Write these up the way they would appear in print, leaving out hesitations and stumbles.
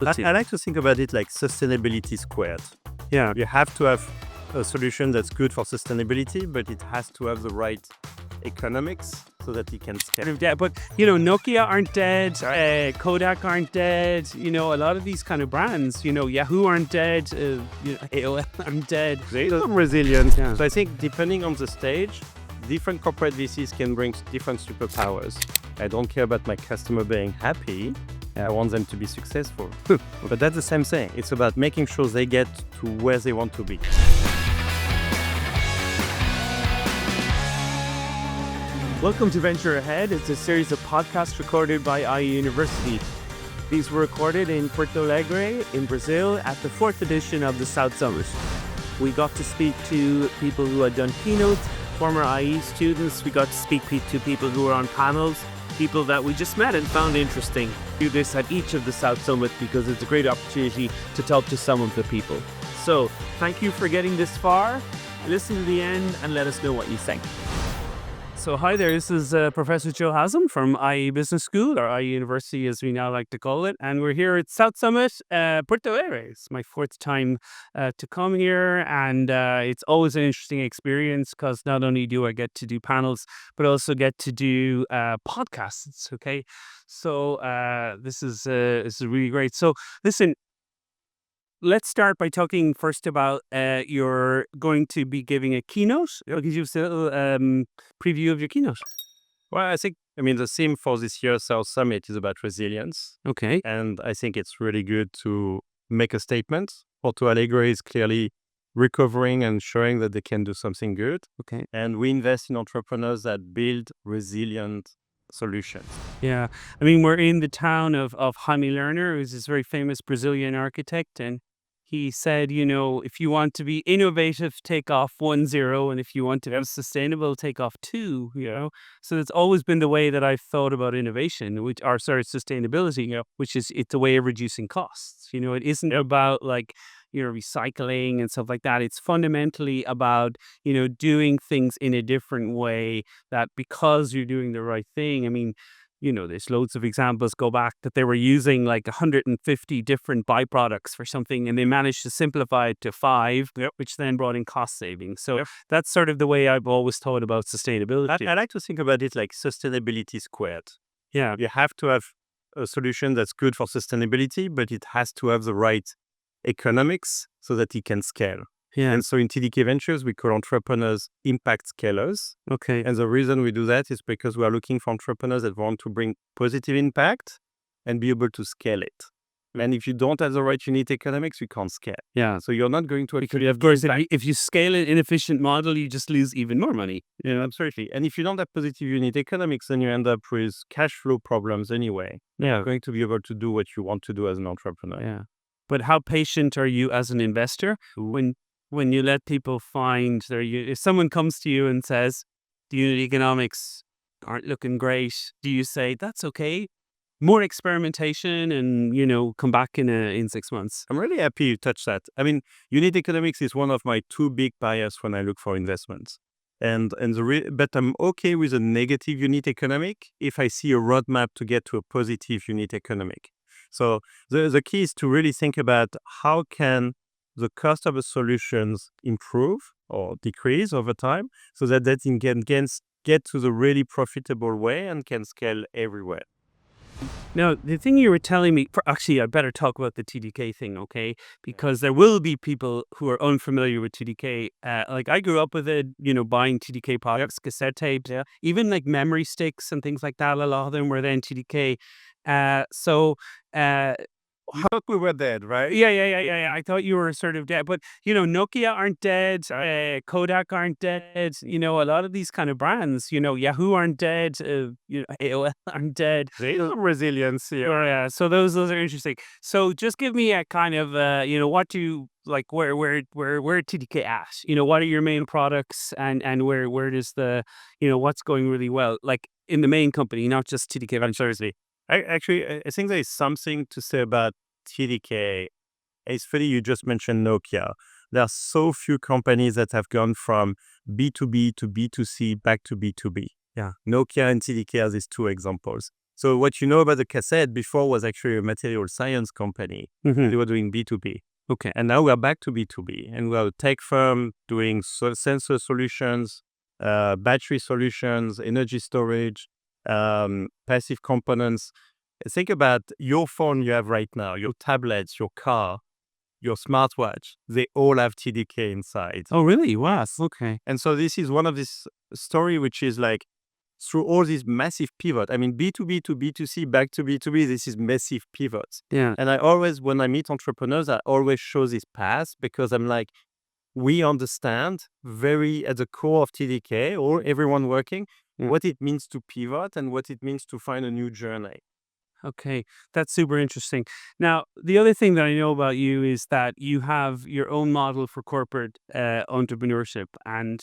I like to think about it like sustainability squared. Yeah. You have to have a solution that's good for sustainability, but it has to have the right economics so that it can scale. Yeah, but Nokia aren't dead, Kodak aren't dead. A lot of these kind of brands, Yahoo aren't dead, AOL aren't dead. There's some resilience. Yeah. So I think depending on the stage, different corporate VCs can bring different superpowers. I don't care about my customer being happy. I want them to be successful. But that's the same thing. It's about making sure they get to where they want to be. Welcome to Venture Ahead. It's a series of podcasts recorded by IE University. These were recorded in Porto Alegre in Brazil at the 4th edition of the South Summit. We got to speak to people who had done keynotes, former IE students. We got to speak to people who were on panels, people that we just met and found interesting. Do this at each of the South Summit because it's a great opportunity to talk to some of the people. So thank you for getting this far. Listen to the end and let us know what you think. So hi there, this is Professor Joe Haslam from IE Business School, or IE University as we now like to call it. And we're here at South Summit, Porto Alegre. It's my fourth time to come here, and it's always an interesting experience because not only do I get to do panels, but also get to do podcasts, okay? So this is really great. So listen, let's start by talking first about you're going to be giving a keynote. I'll give you a little preview of your keynote. Well, I think, the theme for this year's South Summit is about resilience. Okay. And I think it's really good to make a statement. Porto Alegre is clearly recovering and showing that they can do something good. Okay. And we invest in entrepreneurs that build resilient solutions. Yeah. We're in the town of Jaime Lerner, who's this very famous Brazilian architect. And he said, if you want to be innovative, take off 10. And if you want to be sustainable, take off 2, So it's always been the way that I've thought about innovation, sustainability, which is it's a way of reducing costs. It isn't about recycling and stuff like that. It's fundamentally about, doing things in a different way that because you're doing the right thing. There's loads of examples go back that they were using 150 different byproducts for something and they managed to simplify it to 5, which then brought in cost savings. So that's sort of the way I've always thought about sustainability. I like to think about it like sustainability squared. Yeah. You have to have a solution that's good for sustainability, but it has to have the right economics so that it can scale. Yeah. And so in TDK Ventures, we call entrepreneurs impact scalers. Okay. And the reason we do that is because we are looking for entrepreneurs that want to bring positive impact and be able to scale it. And if you don't have the right unit economics, you can't scale. Yeah. So you're not going to... Because of course, if you scale an inefficient model, you just lose even more money. Yeah, absolutely. And if you don't have positive unit economics, then you end up with cash flow problems anyway. Yeah. You're going to be able to do what you want to do as an entrepreneur. Yeah. But how patient are you as an investor when you let people find if someone comes to you and says the unit economics aren't looking great, do you say that's okay, more experimentation, and come back in 6 months? I'm really happy you touched that. Unit economics is one of my 2 big bias when I look for investments. But I'm okay with a negative unit economic if I see a roadmap to get to a positive unit economic. So the key is to really think about how can the cost of the solutions improve or decrease over time so that it can get to the really profitable way and can scale everywhere. Now, the thing you were telling me, actually, I better talk about the TDK thing, okay? Because there will be people who are unfamiliar with TDK. I grew up with it, buying TDK products, cassette tapes, even memory sticks and things like that. A lot of them were then TDK. I thought we were dead, right? Yeah. I thought you were sort of dead. But, Nokia aren't dead. Kodak aren't dead. A lot of these kind of brands, Yahoo aren't dead. AOL aren't dead. There's some resilience here. Yeah. So those are interesting. So just give me a kind of, what do where TDK at? What are your main products and where does the, what's going really well? In the main company, not just TDK Ventures. I think there is something to say about TDK. It's funny you just mentioned Nokia. There are so few companies that have gone from B2B to B2C back to B2B. Yeah. Nokia and TDK are these 2 examples. So what you know about the cassette before was actually a material science company. They were doing B2B. Okay. And now we are back to B2B. And we are a tech firm doing sensor solutions, battery solutions, energy storage, passive components. Think about your phone you have right now, your tablets, your car, your smartwatch. They all have TDK inside. Oh, really? Wow. Okay. And so this is one of this story which is like through all these massive pivot. I mean, B2B to B2C, back to B2B, this is massive pivots. Yeah. And I always, when I meet entrepreneurs, I always show this path because I'm like, we understand very at the core of TDK or everyone working, what it means to pivot and what it means to find a new journey. Okay, that's super interesting. Now, the other thing that I know about you is that you have your own model for corporate entrepreneurship, and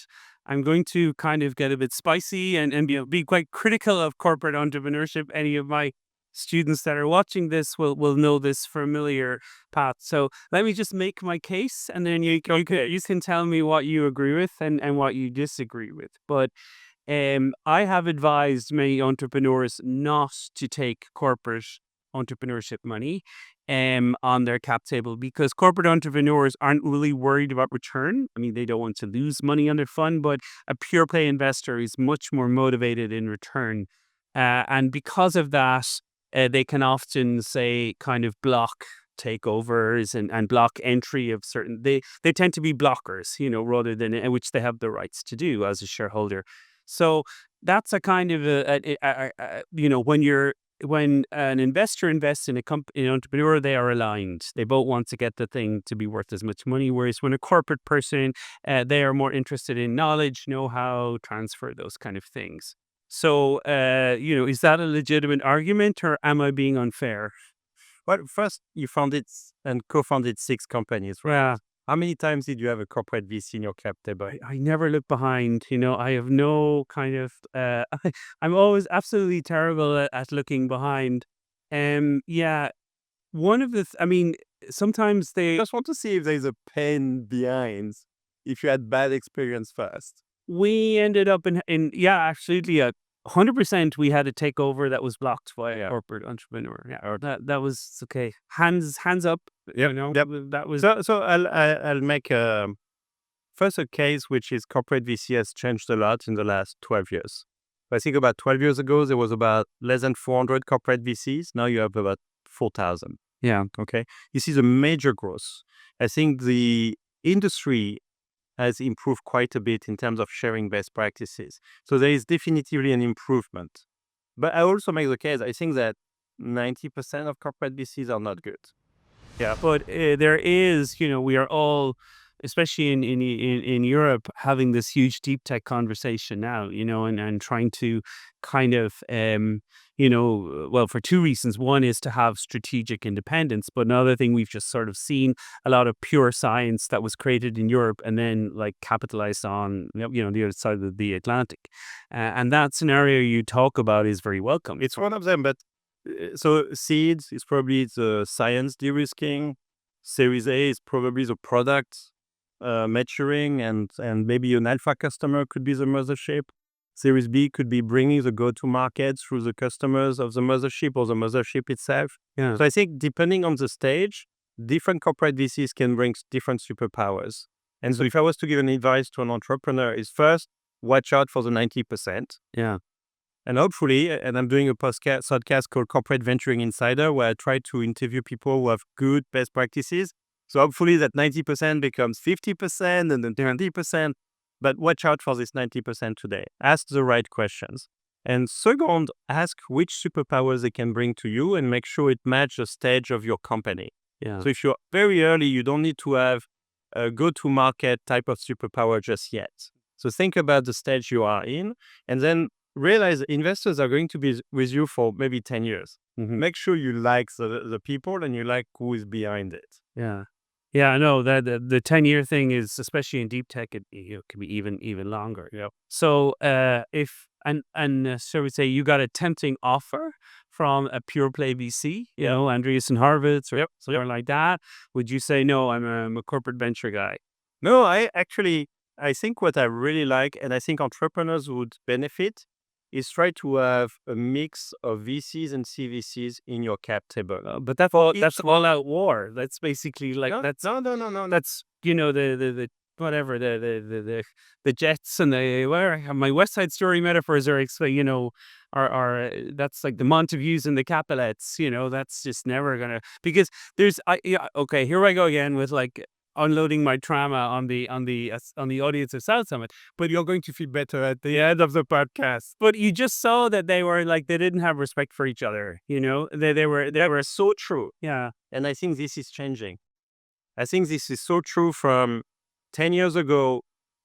I'm going to kind of get a bit spicy and be quite critical of corporate entrepreneurship. Any of my students that are watching this will know this familiar path. So let me just make my case, and then you can tell me what you agree with and what you disagree with. But I have advised many entrepreneurs not to take corporate entrepreneurship money on their cap table because corporate entrepreneurs aren't really worried about return. I mean, they don't want to lose money on their fund, but a pure play investor is much more motivated in return. And because of that, they can often say kind of block takeovers and block entry of certain they tend to be blockers, rather than which they have the rights to do as a shareholder. So that's a kind of when an investor invests in an entrepreneur, they are aligned. They both want to get the thing to be worth as much money. Whereas when a corporate person, they are more interested in knowledge, know-how, transfer, those kind of things. So, is that a legitimate argument or am I being unfair? Well, first, you founded and co-founded 6 companies, right? Yeah. How many times did you have a corporate VC in your cap table? I never look behind. I have no kind of. I'm always absolutely terrible at looking behind. Yeah. One of the. I mean, sometimes I just want to see if there's a pain behind. If you had bad experience first. we ended up in yeah, absolutely 100%. We had a takeover that was blocked by a corporate entrepreneur. Yeah, or that was okay. Hands up. Yep. That was So I'll make first a case which is corporate VC has changed a lot in the last 12 years. I think about 12 years ago, there was about less than 400 corporate VCs. Now you have about 4,000. yeah. Okay. This is a major growth. I think the industry has improved quite a bit in terms of sharing best practices. So there is definitively an improvement. But I also make the case, I think that 90% of corporate VCs are not good. Yeah, but there is, we are all, especially in Europe, having this huge deep tech conversation now, and trying to kind of, well, for two reasons. One is to have strategic independence, but another thing we've just sort of seen a lot of pure science that was created in Europe and then like capitalized on, the other side of the Atlantic, and that scenario you talk about is very welcome. It's one of them, but so seeds is probably the science de-risking. Series A is probably the product maturing, and maybe an alpha customer could be the mothership. Series B could be bringing the go-to-market through the customers of the mothership or the mothership itself. Yeah. So I think depending on the stage, different corporate VCs can bring different superpowers. And so if I was to give an advice to an entrepreneur is first, watch out for the 90%. Yeah. And hopefully, and I'm doing a podcast called Corporate Venturing Insider, where I try to interview people who have good best practices. So hopefully that 90% becomes 50% and then 20%. But watch out for this 90% today. Ask the right questions. And second, ask which superpowers they can bring to you and make sure it matches the stage of your company. Yeah. So if you're very early, you don't need to have a go-to-market type of superpower just yet. So think about the stage you are in, and then realize investors are going to be with you for maybe 10 years. Mhm. Make sure you like the people and you like who is behind it. Yeah. Yeah, I know that the 10-year thing is, especially in deep tech, it can be even longer. Yep. So if so we say you got a tempting offer from a pure play VC, Andreessen Horowitz or something like that, would you say no? I'm a corporate venture guy. No, I think what I really like, and I think entrepreneurs would benefit, is try to have a mix of VCs and CVCs in your cap table. But that's all out war. That's basically like No, that's no. that's the whatever the Jets and the where my West Side Story metaphors are are that's like the Montagues and the Capulets. That's just never gonna because there's okay, here I go again with like unloading my trauma on the audience of South Summit. But you're going to feel better at the end of the podcast. But you just saw that they were like they didn't have respect for each other. They were so true. Yeah. And I think this is changing. I think this is so true from 10 years ago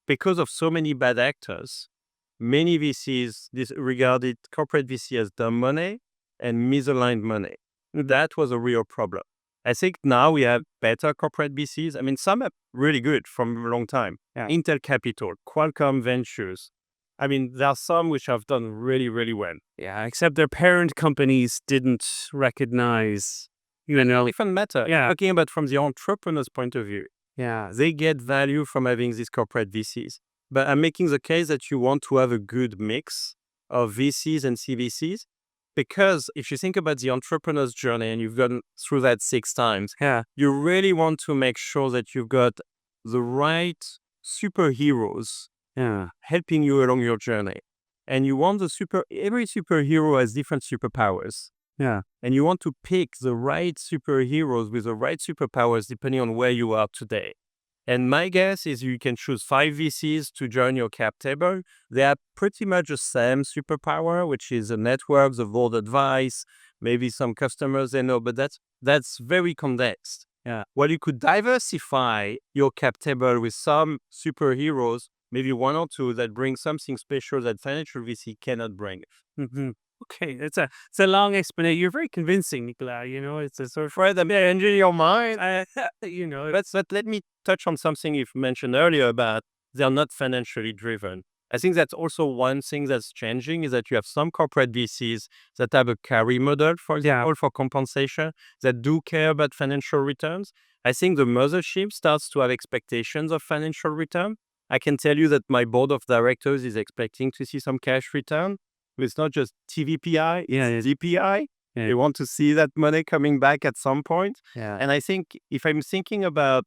because of so many bad actors. Many VCs regarded corporate VC as dumb money and misaligned money. That was a real problem. I think now we have better corporate VCs. I mean, some are really good from a long time. Yeah. Intel Capital, Qualcomm Ventures. I mean, there are some which have done really, really well. Yeah, except their parent companies didn't recognize, Different matter. Yeah. Talking about from the entrepreneur's point of view. Yeah. They get value from having these corporate VCs. But I'm making the case that you want to have a good mix of VCs and CVCs. Because if you think about the entrepreneur's journey and you've gone through that 6 times, Yeah. you really want to make sure that you've got the right superheroes Yeah. helping you along your journey. And you want every superhero has different superpowers. Yeah. And you want to pick the right superheroes with the right superpowers depending on where you are today. And my guess is you can choose 5 VCs to join your cap table. They have pretty much the same superpower, which is a network, the board advice, maybe some customers they know, but that's very condensed. Yeah. Well, you could diversify your cap table with some superheroes, maybe 1 or 2 that bring something special that financial VC cannot bring. Mm-hmm. Okay, it's a long explanation. You're very convincing, Nicolas. It's a sort of Fred, I'm changing your mind. But Let me touch on something you've mentioned earlier about they're not financially driven. I think that's also one thing that's changing is that you have some corporate VCs that have a carry model, for example, for compensation that do care about financial returns. I think the mothership starts to have expectations of financial return. I can tell you that my board of directors is expecting to see some cash return. It's not just TVPI, it's DPI. Yeah. You want to see that money coming back at some point. Yeah. And I think if I'm thinking about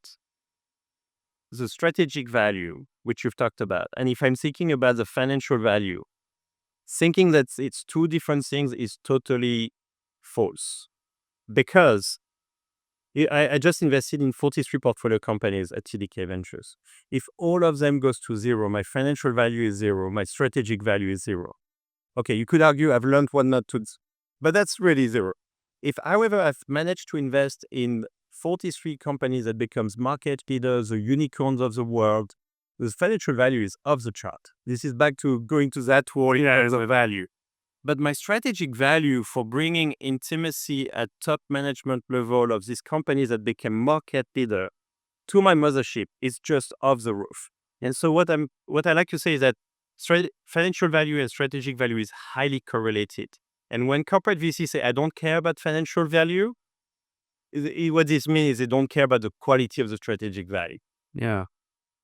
the strategic value, which you've talked about, and if I'm thinking about the financial value, thinking that it's 2 different things is totally false. Because I just invested in 43 portfolio companies at TDK Ventures. If all of them goes to 0, my financial value is 0, my strategic value is 0. Okay, you could argue I've learned what not to do, but that's really 0. If, however, I've managed to invest in 43 companies that becomes market leaders, the unicorns of the world, the financial value is off the chart. This is back to going to that war in terms of value. But my strategic value for bringing intimacy at top management level of these companies that became market leader to my mothership is just off the roof. And so what I like to say is that financial value and strategic value is highly correlated. And when corporate VC say, I don't care about financial value, what this means is they don't care about the quality of the strategic value. Yeah.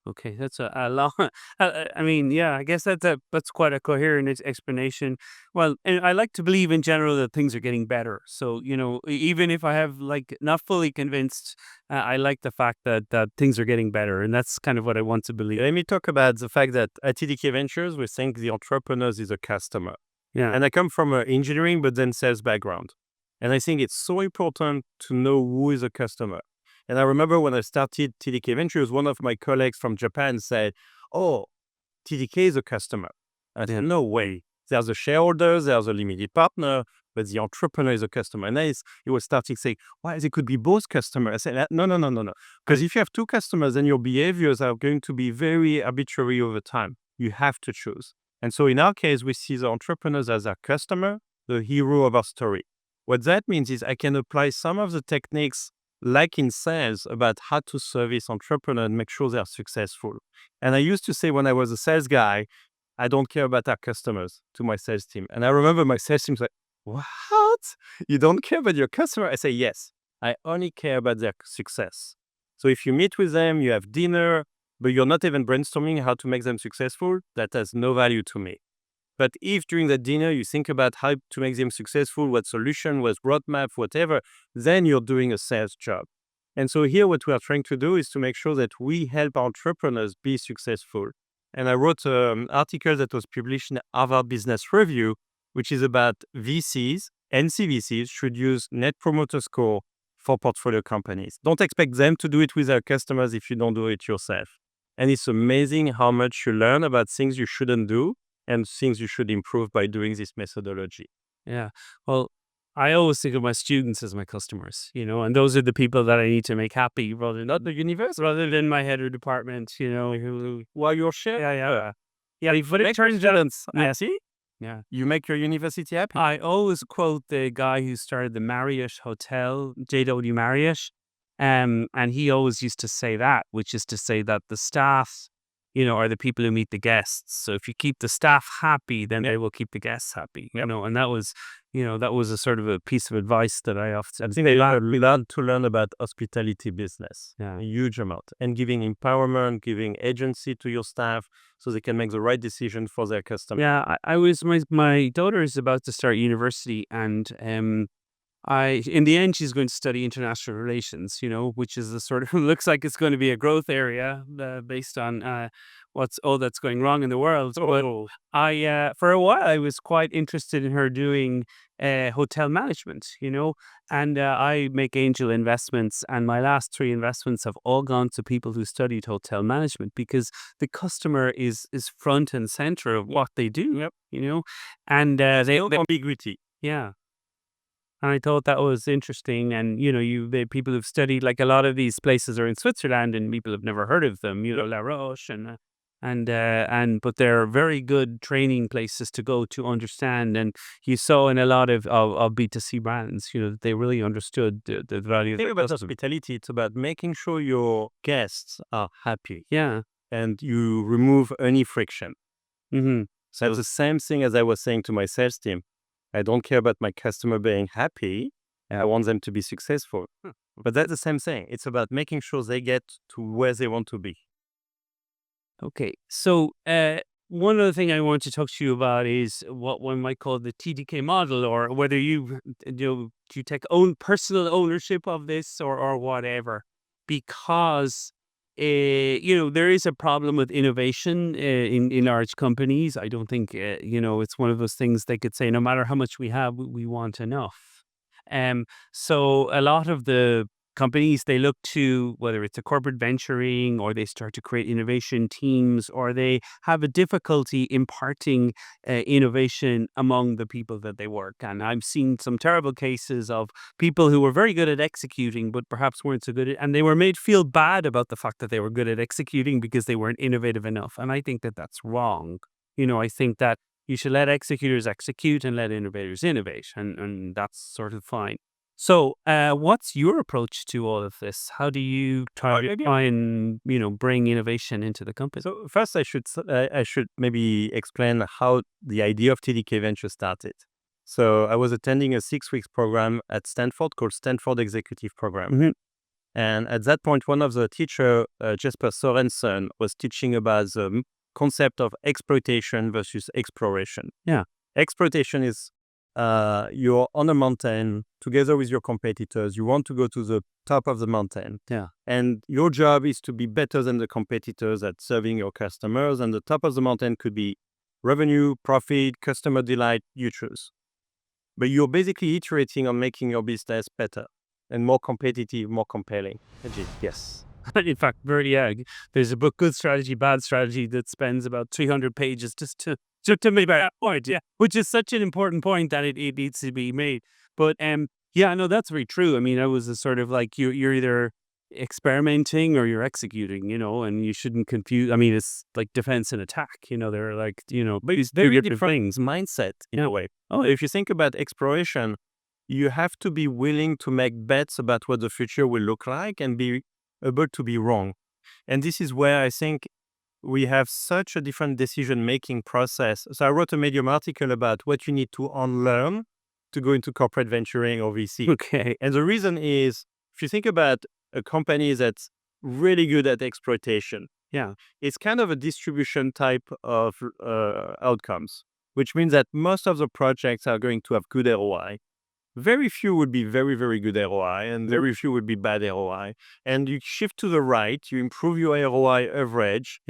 Okay, that's a long. I mean, yeah, I guess that's quite a coherent explanation. Well, and I like to believe in general that things are getting better. So even if I have like not fully convinced, I like the fact that things are getting better, and that's kind of what I want to believe. Let me talk about the fact that at TDK Ventures we think the entrepreneurs is a customer. Yeah, and I come from an engineering but then sales background, and I think it's so important to know who is a customer. And I remember when I started TDK Ventures, one of my colleagues from Japan said, oh, TDK is a customer. I said, no way. There's a shareholder, there's a limited partner, but the entrepreneur is a customer. And he was starting saying, why, they could be both customers. I said, no. Because if you have 2 customers, then your behaviors are going to be very arbitrary over time. You have to choose. And so in our case, we see the entrepreneurs as our customer, the hero of our story. What that means is I can apply some of the techniques like in sales about how to service entrepreneurs and make sure they're successful. And I used to say when I was a sales guy, I don't care about our customers to my sales team. And I remember my sales team was like, what? You don't care about your customer? I say, yes, I only care about their success. So if you meet with them, you have dinner, but you're not even brainstorming how to make them successful, that has no value to me. But if during that dinner you think about how to make them successful, what solution, what roadmap, whatever, then you're doing a sales job. And so here what we are trying to do is to make sure that we help entrepreneurs be successful. And I wrote an article that was published in Harvard Business Review, which is about VCs, NCVCs should use Net Promoter Score for portfolio companies. Don't expect them to do it with their customers if you don't do it yourself. And it's amazing how much you learn about things you shouldn't do and things you should improve by doing this methodology. Yeah. Well, I always think of my students as my customers, and those are the people that I need to make happy rather than Not the universe, rather than my head of department, who while you're sharing. yeah, but it Make your turns out, students yeah, happy. yeah. You make your university happy. I always quote the guy who started the Marriott Hotel, J.W. Marriott, and he always used to say that, which is to say that the staff, are the people who meet the guests. So if you keep the staff happy, then they will keep the guests happy, and that was, that was a sort of a piece of advice that I often I think they learn to learn about hospitality business, Yeah. a huge amount, and giving empowerment, giving agency to your staff so they can make the right decision for their customers. Yeah, I was my daughter is about to start university, and in the end she's going to study international relations, which is a sort of looks like it's going to be a growth area based on what's all that's going wrong in the world. But I for a while I was quite interested in her doing hotel management, and I make angel investments, and my last 3 investments have all gone to people who studied hotel management because the customer is front and center of what they do. And No ambiguity. yeah. And I thought that was interesting. And, the people who've studied, like a lot of these places are in Switzerland and people have never heard of them, La Roche but they're very good training places to go to understand. And you saw in a lot of B2C brands, that they really understood the value of Think their about customer. hospitality. It's about making sure your guests are happy Yeah. and you remove any friction. Mm-hmm. So it's the same thing as I was saying to my sales team. I don't care about my customer being happy. I want them to be successful. But that's the same thing. It's about making sure they get to where they want to be. Okay. So one other thing I want to talk to you about is what one might call the TDK model, or whether you do you take personal ownership of this or whatever, because there is a problem with innovation in large companies. I don't think it's one of those things they could say no matter how much we have, we want enough. So a lot of the companies, they look to whether it's a corporate venturing or they start to create innovation teams, or they have a difficulty imparting innovation among the people that they work. And I've seen some terrible cases of people who were very good at executing, but perhaps weren't so good at, and they were made feel bad about the fact that they were good at executing because they weren't innovative enough. And I think that that's wrong. I think that you should let executors execute and let innovators innovate, and that's sort of fine. So, what's your approach to all of this? How do you try and bring innovation into the company? So first, I should maybe explain how the idea of TDK Ventures started. So I was attending a 6 weeks program at Stanford called Stanford Executive Program. Mhm. And at that point, one of the teacher, Jesper Sorensen, was teaching about the concept of exploitation versus exploration. Yeah. Exploitation is you're on a mountain together with your competitors. You want to go to the top of the mountain. Yeah. And your job is to be better than the competitors at serving your customers. And the top of the mountain could be revenue, profit, customer delight, you choose. But you're basically iterating on making your business better and more competitive, more compelling. Yes. In fact, there's a book, Good Strategy, Bad Strategy, that spends about 300 pages just to make that point. Yeah, which is such an important point that it needs to be made. But yeah, no, that's very true. I mean, I was a sort of like you're either experimenting or you're executing, and you shouldn't confuse. I mean, it's like defense and attack. They're like, but it's very very different different mindset in a way. Oh, if you think about exploration, you have to be willing to make bets about what the future will look like and be able to be wrong. And this is where I think we have such a different decision-making process. So I wrote a Medium article about what you need to unlearn to go into corporate venturing or VC. Okay. And the reason is, if you think about a company that's really good at exploitation, Yeah. it's kind of a distribution type of outcomes. which means that most of the projects are going to have good ROI. Very few would be very, very good ROI, and very few would be bad ROI. And you shift to the right, you improve your ROI average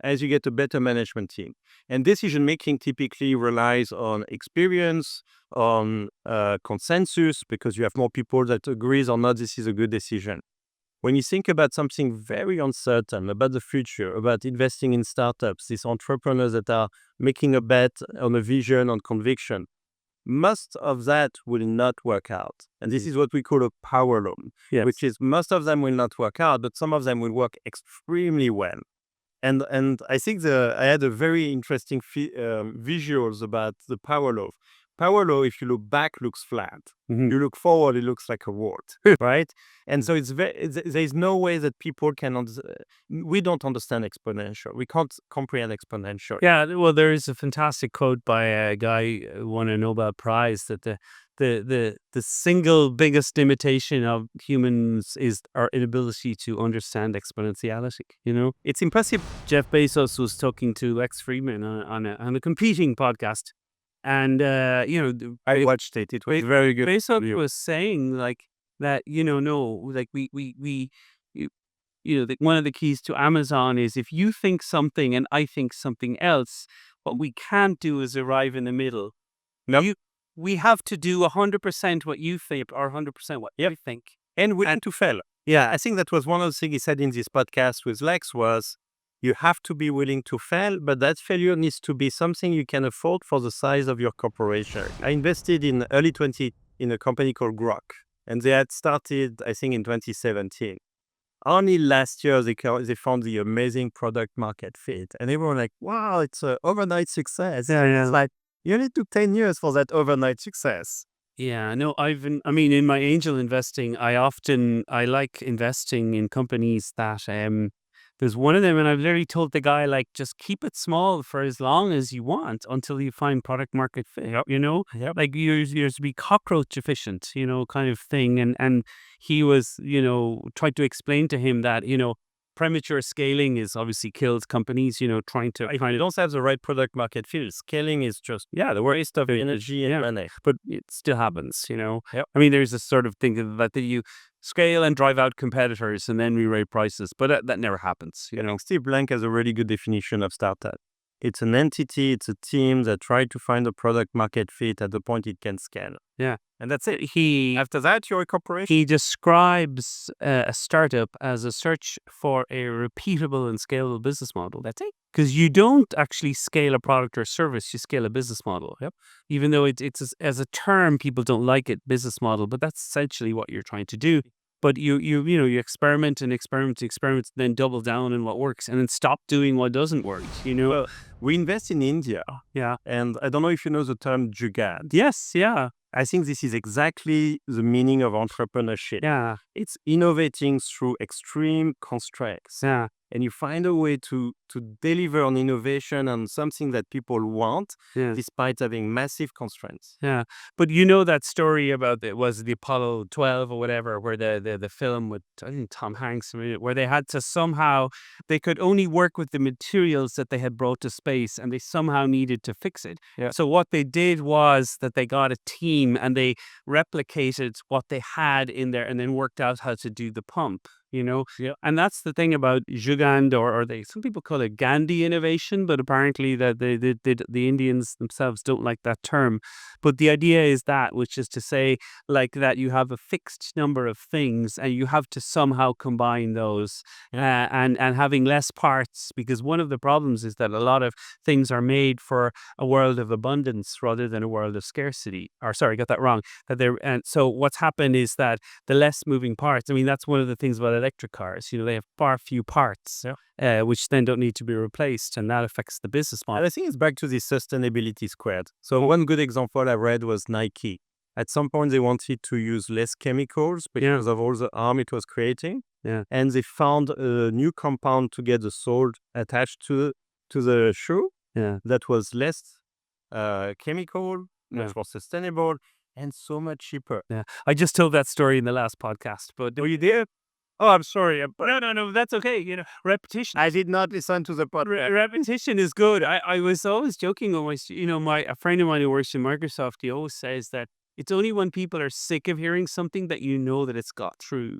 as you get a better management team. And decision making typically relies on experience, on consensus, because you have more people that agrees or not this is a good decision. When you think about something very uncertain, about the future, about investing in startups, these entrepreneurs that are making a bet on a vision, on conviction, most of that will not work out. And this is what we call a power loan, which is most of them will not work out, but some of them will work extremely well. And I think I had a very interesting visuals about the power law. Power law, if you look back, looks flat. You look forward, it looks like a word, right? And so there's no way that people can. We don't understand exponential. We can't comprehend exponential. Yeah, well, there is a fantastic quote by a guy who won a Nobel Prize that the single biggest limitation of humans is our inability to understand exponentiality. You know, It's impossible. Jeff Bezos was talking to Lex Friedman on a competing podcast, and I watched it. It was very good. Bezos was saying like that. One of the keys to Amazon is if you think something and I think something else, what we can't do is arrive in the middle. No. We have to do 100% what you think or 100% what you think. And willing to fail. Yeah, I think that was one of the things he said in this podcast with Lex was you have to be willing to fail, but that failure needs to be something you can afford for the size of your corporation. I invested in early 20 in a company called Grok, and they had started, I think, in 2017. Only last year, they found the amazing product market fit. And everyone like, wow, it's an overnight success. It's like, you need to 10 years for that overnight success. Yeah, no, in my angel investing, I like investing in companies that, there's one of them, and I've literally told the guy, like, just keep it small for as long as you want until you find product market fit, like you're to be cockroach efficient, kind of thing. And he was, tried to explain to him that, premature scaling is obviously kills companies, trying to If you don't have the right product market fit, scaling is just the waste of energy and money. But it still happens, there's this sort of thing that you scale and drive out competitors and then re-rate prices, but that never happens. Steve Blank has a really good definition of startup. It's an entity, it's a team that try to find a product market fit at the point it can scale. Yeah. And that's it. After that, you're a corporation. He describes a startup as a search for a repeatable and scalable business model. That's it. Because you don't actually scale a product or service, you scale a business model. Yep. Even though it's as a term, people don't like it, business model, but that's essentially what you're trying to do. But you experiment and experiment, then double down on what works, and then stop doing what doesn't work. Well, we invest in India. Yeah. And I don't know if you know the term Jugaad. Yes. Yeah. I think this is exactly the meaning of entrepreneurship. Yeah. It's innovating through extreme constraints. Yeah. And you find a way to deliver on innovation and something that people want, despite having massive constraints. Yeah, but that story about was the Apollo 12 or whatever, where the film with I think Tom Hanks, where they had to somehow they could only work with the materials that they had brought to space, and they somehow needed to fix it. Yeah. So what they did was that they got a team and they replicated what they had in there, and then worked out how to do the pump. And that's the thing about Jugaad, or some people call it Gandhi innovation, but apparently that the Indians themselves don't like that term. But the idea is that, which is to say, like that you have a fixed number of things and you have to somehow combine those, and having less parts, because one of the problems is that a lot of things are made for a world of abundance rather than a world of scarcity. Or sorry, got that wrong. And so what's happened is that the less moving parts. That's one of the things about electric cars. They have far few parts, which then don't need to be replaced, and that affects the business model. And I think it's back to the sustainability squared. So one good example I read was Nike. At some point, they wanted to use less chemicals because of all the harm it was creating. Yeah. And they found a new compound to get the sole attached to the shoe that was less chemical, much more sustainable, and so much cheaper. Yeah, I just told that story in the last podcast. But you did? Oh, I'm sorry. No, that's okay. Repetition. I did not listen to the podcast. Repetition is good. I was always joking on a friend of mine who works in Microsoft. He always says that it's only when people are sick of hearing something that you know that it's got through.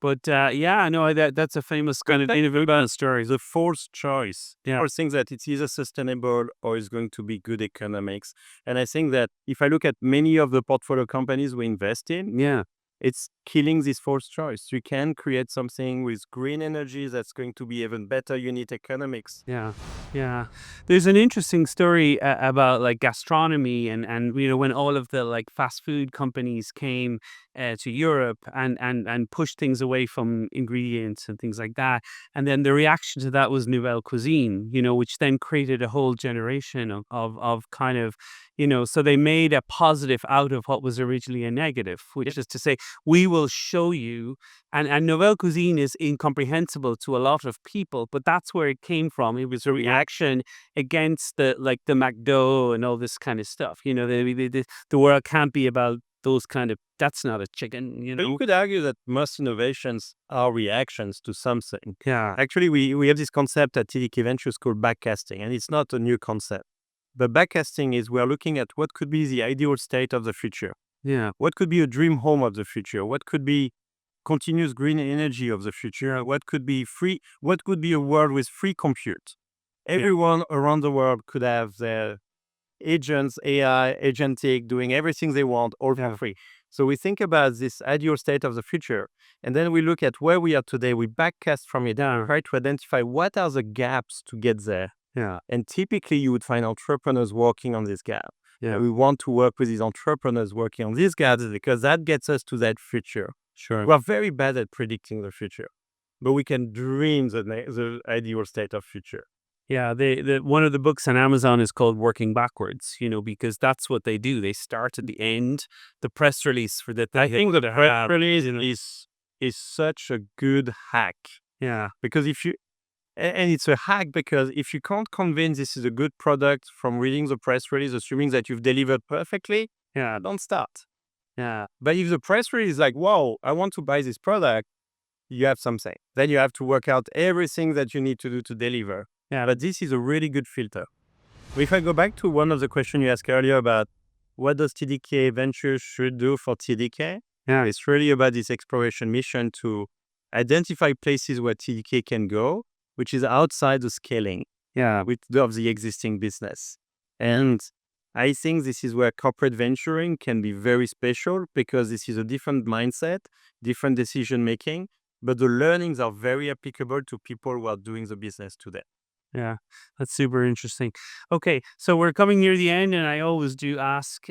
But yeah, no, that's a famous kind of About stories, the fourth choice. Yeah. Or things that it's either sustainable or is going to be good economics. And I think that if I look at many of the portfolio companies we invest in, yeah. it's killing this fourth choice. You can create something with green energy that's going to be even better unit economics. Yeah, yeah. There's an interesting story about like gastronomy and when all of the like fast food companies came to Europe and pushed things away from ingredients and things like that, and then the reaction to that was nouvelle cuisine, which then created a whole generation of kind of so they made a positive out of what was originally a negative, which is to say, we will show you. And nouvelle cuisine is incomprehensible to a lot of people, but that's where it came from. It was a reaction against the McDo and all this kind of stuff. The world can't be about those kind of. That's not a chicken. But you could argue that most innovations are reactions to something. Yeah. Actually, we have this concept at TDK Ventures called backcasting, and it's not a new concept. But backcasting is we're looking at what could be the ideal state of the future. Yeah. What could be a dream home of the future? What could be continuous green energy of the future? What could be free? What could be a world with free compute? Everyone around the world could have their agents, AI, agentic, doing everything they want, all for free. So we think about this ideal state of the future, and then we look at where we are today. We backcast from it and try to identify what are the gaps to get there. Yeah. And typically, you would find entrepreneurs working on this gap. Yeah. And we want to work with these entrepreneurs working on these gaps because that gets us to that future. Sure. We are very bad at predicting the future, but we can dream the ideal state of future. Yeah, one of the books on Amazon is called Working Backwards, because that's what they do. They start at the end, the press release for that. I think the press release is such a good hack. Yeah. Because and it's a hack because if you can't convince this is a good product from reading the press release, assuming that you've delivered perfectly, don't start. Yeah. But if the press release is like, wow, I want to buy this product, you have something. Then you have to work out everything that you need to do to deliver. Yeah. But this is a really good filter. If I go back to one of the questions you asked earlier about what does TDK Ventures should do for TDK, it's really about this exploration mission to identify places where TDK can go, which is outside the scaling of the existing business. And I think this is where corporate venturing can be very special because this is a different mindset, different decision making, but the learnings are very applicable to people who are doing the business today. Yeah, that's super interesting. Okay, so we're coming near the end, and I always do ask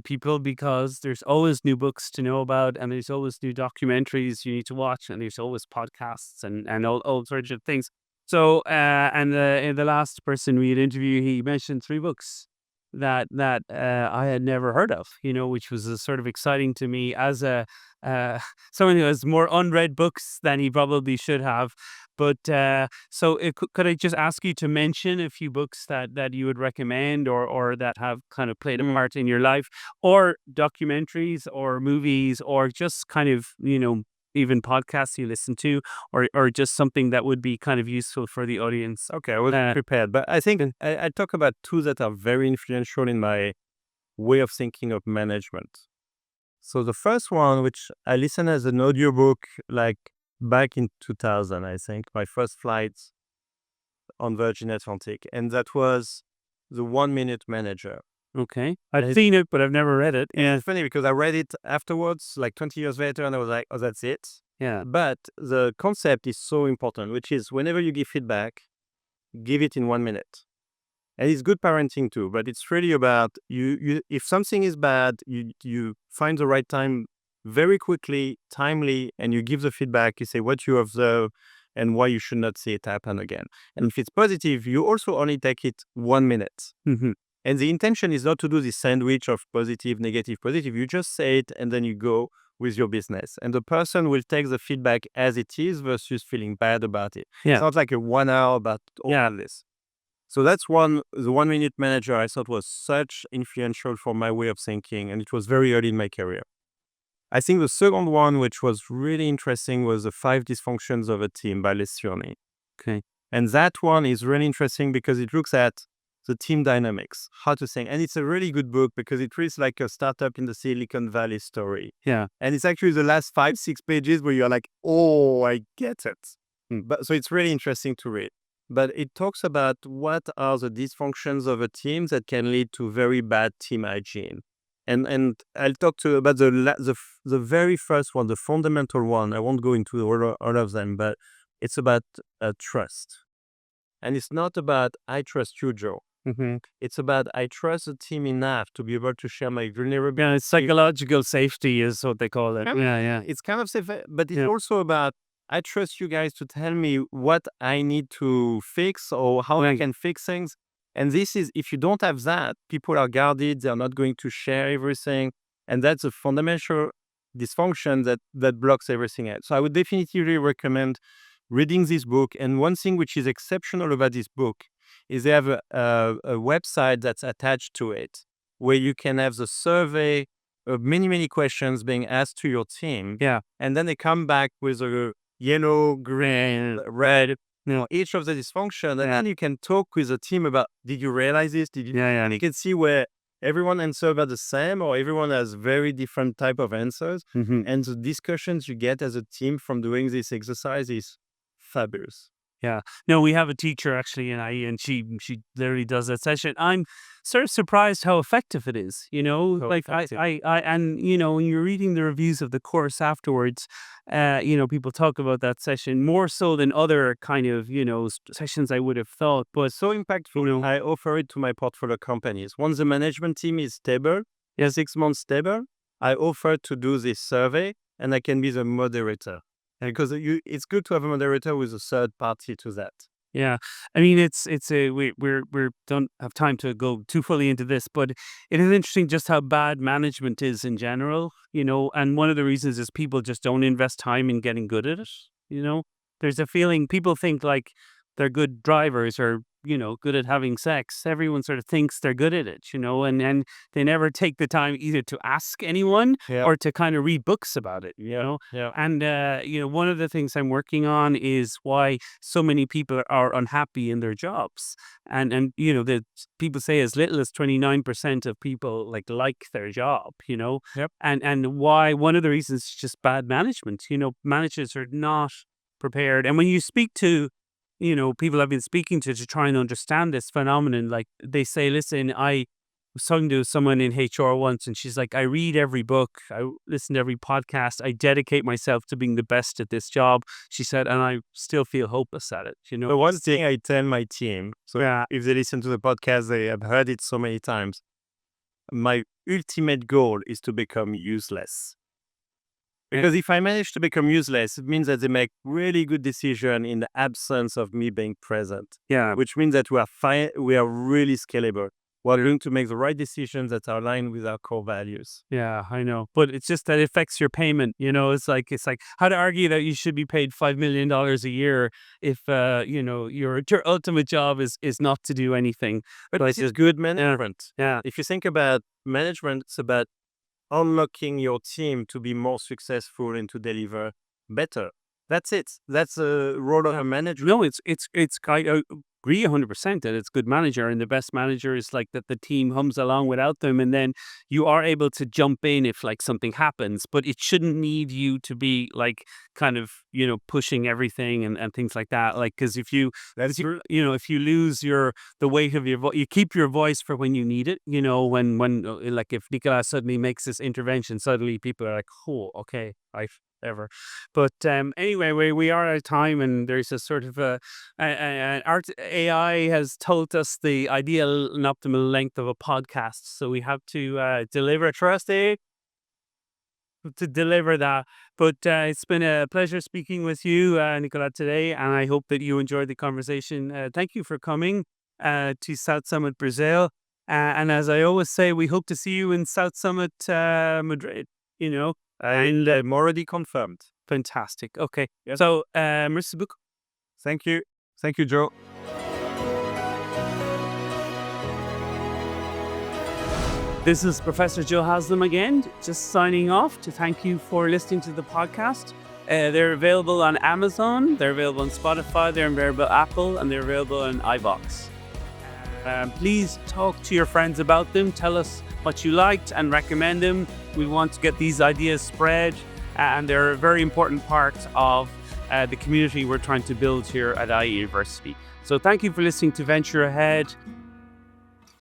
people because there's always new books to know about, and there's always new documentaries you need to watch, and there's always podcasts and all sorts of things. So, and the last person we had interviewed, he mentioned 3 books that I had never heard of, which was sort of exciting to me as a someone who has more unread books than he probably should have. But so could I just ask you to mention a few books that you would recommend or that have kind of played a part in your life, or documentaries or movies, or just kind of, even podcasts you listen to, or just something that would be kind of useful for the audience? Okay, I was prepared, but I think I talk about 2 that are very influential in my way of thinking of management. So the first one, which I listened as an audiobook, like back in 2000, I think, my first flight on Virgin Atlantic, and that was The 1 Minute Manager. Okay. I've seen it, but I've never read it. Yeah, it's funny because I read it afterwards, like 20 years later, and I was like, oh, that's it. Yeah. But the concept is so important, which is whenever you give feedback, give it in 1 minute. And it's good parenting too, but it's really about you if something is bad, you find the right time very quickly, timely, and you give the feedback, you say what you observe and why you should not see it happen again. And if it's positive, you also only take it 1 minute. Mm-hmm. And the intention is not to do this sandwich of positive, negative, positive. You just say it and then you go with your business. And the person will take the feedback as it is versus feeling bad about it. Yeah. It's not like a 1 hour about all of this. So that's the 1 Minute Manager I thought was such influential for my way of thinking. And it was very early in my career. I think the second one, which was really interesting, was The Five Dysfunctions of a Team by Lencioni. Okay. And that one is really interesting because it looks at the team dynamics, how to think. And it's a really good book because it reads like a startup in the Silicon Valley story. Yeah. And it's actually the last 5-6 pages where you're like, oh, I get it. But so it's really interesting to read. But it talks about what are the dysfunctions of a team that can lead to very bad team hygiene. And I'll talk to about the very first one, the fundamental one. I won't go into all of them, but it's about trust. And it's not about I trust you, Joe. Mm-hmm. It's about I trust the team enough to be able to share my vulnerability. Yeah, psychological safety is what they call it. Yeah. It's kind of safe, but it's Yeah. also about I trust you guys to tell me what I need to fix or how I can fix things. And this is, if you don't have that, people are guarded, they're not going to share everything. And that's a fundamental dysfunction that blocks everything else. So I would definitely recommend reading this book. And one thing which is exceptional about this book is they have a website that's attached to it where you can have the survey of many questions being asked to your team. Yeah. And then they come back with a yellow, green, red, each of the dysfunction. And then you can talk with the team about, did you realize this? Did you? Yeah. And you can see where everyone answers about the same or everyone has very different type of answers. Mm-hmm. And the discussions you get as a team from doing this exercise is fabulous. Yeah. No, we have a teacher actually in IE, and she literally does that session. I'm sort of surprised how effective it is. Effective. I and when you're reading the reviews of the course afterwards, people talk about that session more so than other kind of sessions I would have thought. But So impactful. I offer it to my portfolio companies. Once the management team is stable, 6 months stable, I offer to do this survey, and I can be the moderator. Because it's good to have a moderator with a third party to that. Yeah, I mean we don't have time to go too fully into this, but it is interesting just how bad management is in general. And one of the reasons is people just don't invest time in getting good at it. There's a feeling people think like they're good drivers or good at having sex. Everyone sort of thinks they're good at it, and they never take the time either to ask anyone or to kind of read books about it. Yeah. And one of the things I'm working on is why so many people are unhappy in their jobs, and the people say as little as 29% of people like their job. And why one of the reasons is just bad management. Managers are not prepared, and when you speak to people I've been speaking to try and understand this phenomenon, like they say, listen, I was talking to someone in HR once, and she's like, I read every book, I listen to every podcast, I dedicate myself to being the best at this job, she said, and I still feel hopeless at it. The one thing I tell my team, so if they listen to the podcast, they have heard it so many times. My ultimate goal is to become useless. Because if I manage to become useless, it means that they make really good decisions in the absence of me being present. Yeah. Which means that we are really scalable. We're going to make the right decisions that are aligned with our core values. Yeah, I know. But it's just that it affects your payment. It's like how to argue that you should be paid $5 million a year if your ultimate job is not to do anything. But it's just good management. Yeah. If you think about management, it's about unlocking your team to be more successful and to deliver better. That's it. That's the role of a manager. No, it's I agree 100% that it's good manager, and the best manager is like that the team hums along without them, and then you are able to jump in if like something happens, but it shouldn't need you to be like kind of pushing everything and things like that. Like because if you lose the weight of your voice, you keep your voice for when you need it. When like if Nicolas suddenly makes this intervention, suddenly people are like, oh, okay, ever. But anyway, we are out of time, and there's a sort of AI has told us the ideal and optimal length of a podcast, so we have to deliver trusty to deliver that. But it's been a pleasure speaking with you, Nicolas, today, and I hope that you enjoyed the conversation. Thank you for coming to South Summit, Brazil. And as I always say, we hope to see you in South Summit, Madrid. And I'm already confirmed. Fantastic. Okay. Yep. So, merci beaucoup. Thank you. Thank you, Joe. This is Professor Joe Haslam again, just signing off to thank you for listening to the podcast. They're available on Amazon, they're available on Spotify, they're available on Apple, and they're available on iVoox. Please talk to your friends about them. Tell us what you liked and recommend them. We want to get these ideas spread, and they're a very important part of the community we're trying to build here at IE University. So thank you for listening to Venture Ahead.